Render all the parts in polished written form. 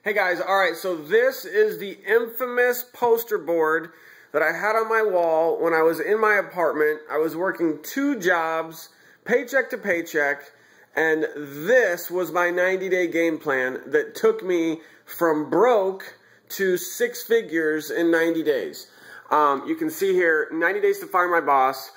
Hey guys, alright, so this is the infamous poster board that I had on my wall when I was in my apartment. I was working 2 jobs, paycheck to paycheck, and this was my 90-day game plan that took me from broke to 6 figures in 90 days. You can see here, 90 days to fire my boss.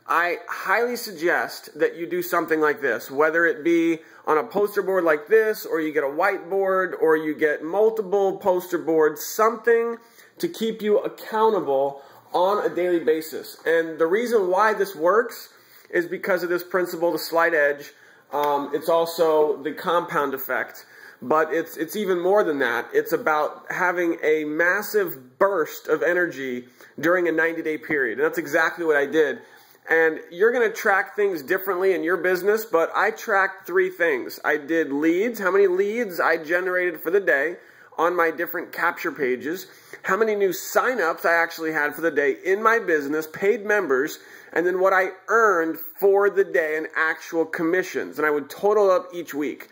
I highly suggest that you do something like this, whether it be on a poster board like this, or you get a whiteboard, or you get multiple poster boards, something to keep you accountable on a daily basis. And the reason why this works is because of this principle, the slight edge. It's also the compound effect. But it's even more than that. It's about having a massive burst of energy during a 90-day period. And that's exactly what I did. And you're going to track things differently in your business, but I tracked 3 things. I did leads, how many leads I generated for the day on my different capture pages, how many new signups I actually had for the day in my business, paid members, and then what I earned for the day in actual commissions. And I would total up each week.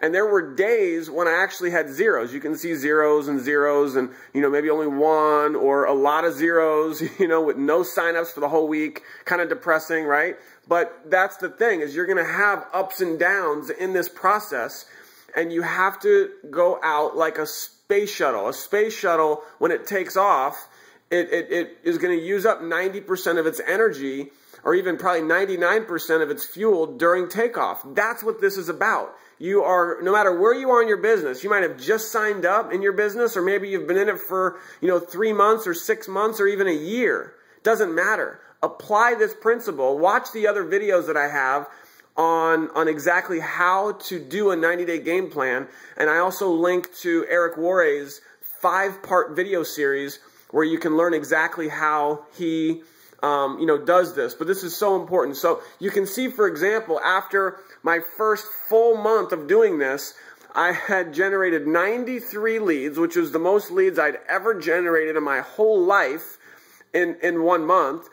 And there were days when I actually had zeros. You can see zeros and maybe only 1 or a lot of zeros, with no signups for the whole week. Kind of depressing, right? But that's the thing, is you're going to have ups and downs in this process, and you have to go out like a space shuttle. A space shuttle, when it takes off, it is going to use up 90% of its energy, or even probably 99% of its fuel during takeoff. That's what this is about. You are, no matter where you are in your business, you might have just signed up in your business, or maybe you've been in it for, 3 months or 6 months or even a year. Doesn't matter. Apply this principle. Watch the other videos that I have on exactly how to do a 90-day game plan. And I also link to Eric Worre's 5-part video series where you can learn exactly how he does this. But this is so important. So you can see, for example, after my first full month of doing this, I had generated 93 leads, which was the most leads I'd ever generated in my whole life in 1 month,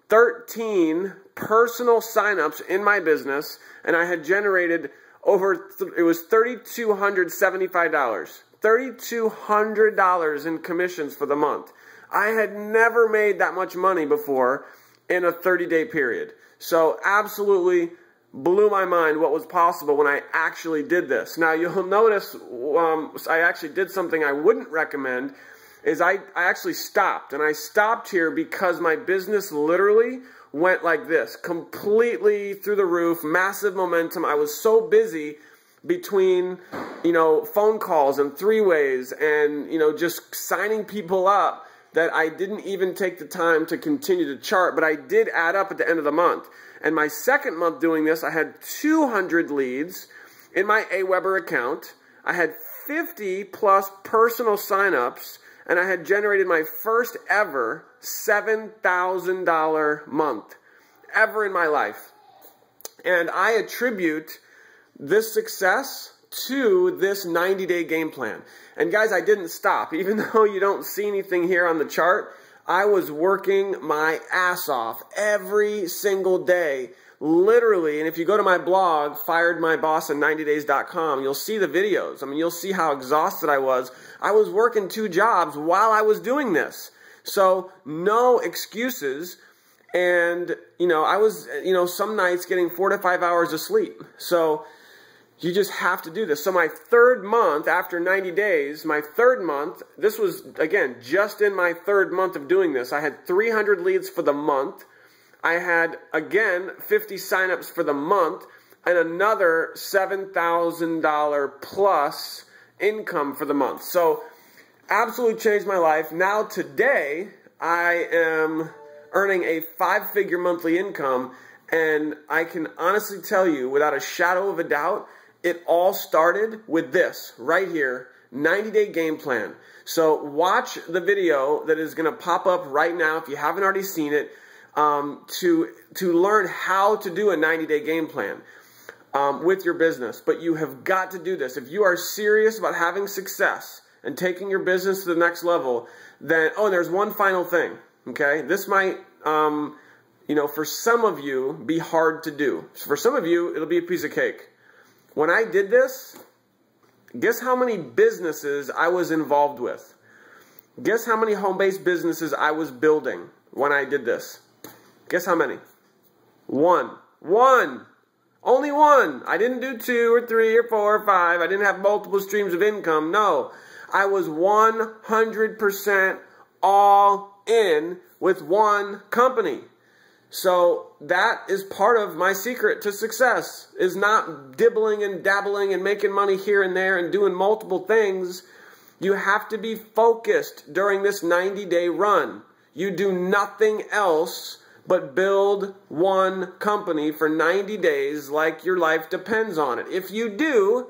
13 personal signups in my business, and I had generated it was $3,275. $3,200 in commissions for the month. I had never made that much money before in a 30-day period. So absolutely blew my mind what was possible when I actually did this. Now you'll notice I actually did something I wouldn't recommend, is I actually stopped. And I stopped here because my business literally went like this, completely through the roof, massive momentum. I was so busy between, phone calls and 3-ways and, just signing people up, that I didn't even take the time to continue to chart, but I did add up at the end of the month. And my second month doing this, I had 200 leads in my Aweber account. I had 50 plus personal signups, and I had generated my first ever $7,000 month ever in my life. And I attribute this success to this 90-day game plan. And guys, I didn't stop. Even though you don't see anything here on the chart, I was working my ass off every single day, literally. And if you go to my blog, firedmyboss90days.com, you'll see the videos. I mean, you'll see how exhausted I was. I was working 2 jobs while I was doing this. So no excuses. And, I was, some nights getting 4 to 5 hours of sleep. So you just have to do this. So my 3rd month, after 90 days, my 3rd month, this was, again, just in my 3rd month of doing this, I had 300 leads for the month. I had, again, 50 signups for the month, and another $7,000 plus income for the month. So absolutely changed my life. Now today, I am earning a 5-figure monthly income, and I can honestly tell you, without a shadow of a doubt, it all started with this right here, 90-day game plan. So watch the video that is going to pop up right now if you haven't already seen it, to learn how to do a 90-day game plan with your business. But you have got to do this. If you are serious about having success and taking your business to the next level, then, and there's one final thing, okay? This might, for some of you, be hard to do. For some of you, it'll be a piece of cake. When I did this, Guess how many businesses I was involved with? Guess how many home-based businesses I was building when I did this? Guess how many? One. Only one. I didn't do 2 or 3 or 4 or 5. I didn't have multiple streams of income. No. I was 100% all in with one company. So that is part of my secret to success, is not dibbling and dabbling and making money here and there and doing multiple things. You have to be focused during this 90-day run. You do nothing else but build one company for 90 days like your life depends on it. If you do,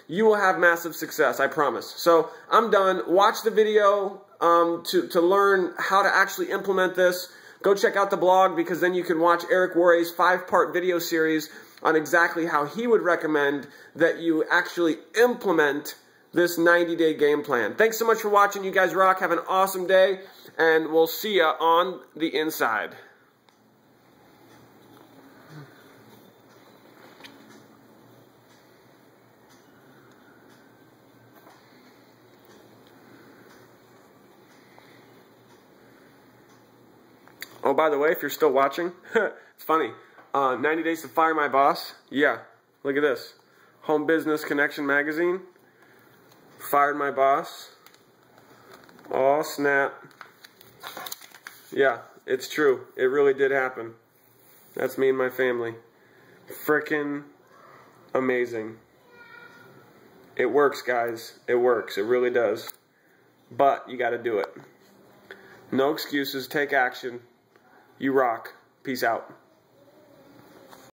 you will have massive success, I promise. So I'm done. Watch the video to learn how to actually implement this. Go check out the blog, because then you can watch Eric Worre's 5-part video series on exactly how he would recommend that you actually implement this 90-day game plan. Thanks so much for watching. You guys rock. Have an awesome day, and we'll see ya on the inside. Oh, by the way, if you're still watching, it's funny. 90 Days to Fire My Boss. Yeah, look at this. Home Business Connection magazine. Fired my boss. Oh, snap. Yeah, it's true. It really did happen. That's me and my family. Frickin' amazing. It works, guys. It works. It really does. But you got to do it. No excuses. Take action. You rock. Peace out.